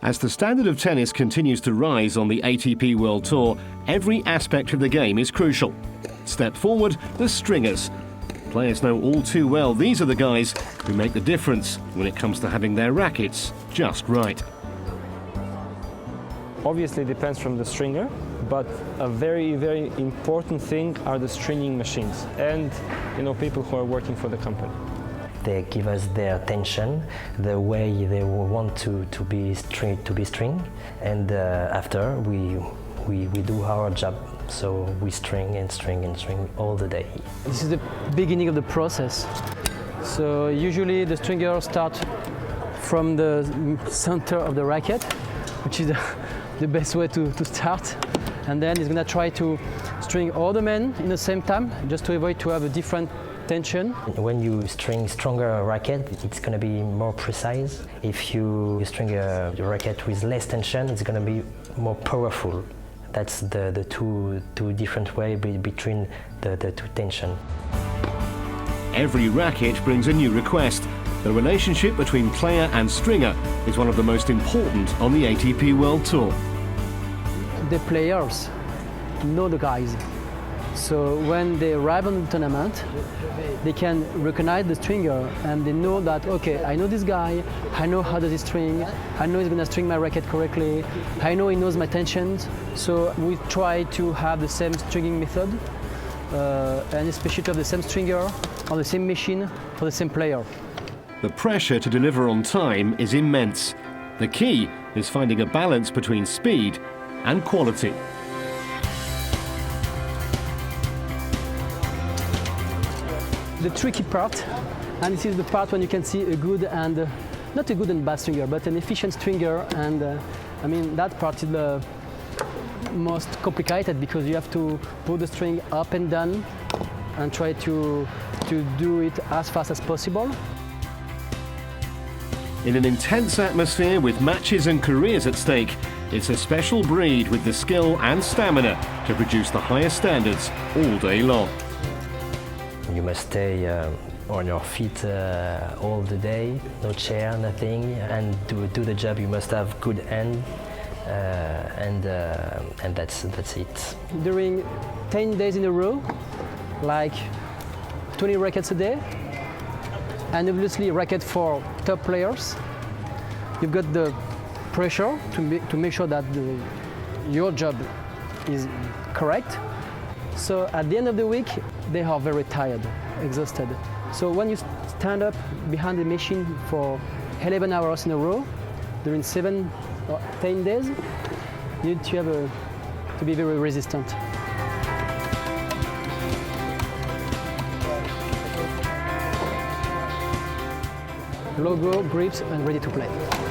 As the standard of tennis continues to rise on the ATP World Tour, every aspect of the game is crucial. Step forward, the stringers. Players know all too well these are the guys who make the difference when it comes to having their rackets just right. Obviously it depends from the stringer, but a very, very important thing are the stringing machines and people who are working for the company. They give us their attention, the way they want to be string, and after we do our job. So we string and string and string all the day. This is the beginning of the process. So usually the stringer starts from the center of the racket, which is the best way to start. And then he's gonna try to string all the men in the same time, just to avoid to have a different tension. When you string stronger racket, it's going to be more precise. If you string a racket with less tension, it's going to be more powerful. That's the two different ways between the two tension. Every racket brings a new request. The relationship between player and stringer is one of the most important on the ATP World Tour. The players know the guys. So when they arrive on the tournament, they can recognize the stringer and they know that, okay, I know this guy, I know how does he string, I know he's gonna string my racket correctly, I know he knows my tensions. So we try to have the same stringing method and especially to have the same stringer on the same machine for the same player. The pressure to deliver on time is immense. The key is finding a balance between speed and quality. The tricky part, and this is the part when you can see a good and, not a good and bad stringer, but an efficient stringer, and I mean that part is the most complicated because you have to put the string up and down and try to do it as fast as possible. In an intense atmosphere with matches and careers at stake, it's a special breed with the skill and stamina to produce the highest standards all day long. You must stay on your feet all the day, no chair, nothing, and to do the job you must have good hand, and that's it. During 10 days in a row, like 20 rackets a day, and obviously racket for top players. You've got the pressure to make sure that your job is correct. So at the end of the week, they are very tired, exhausted. So when you stand up behind the machine for 11 hours in a row, during 7 or 10 days, you need to be very resistant. Logo, grips, and ready to play.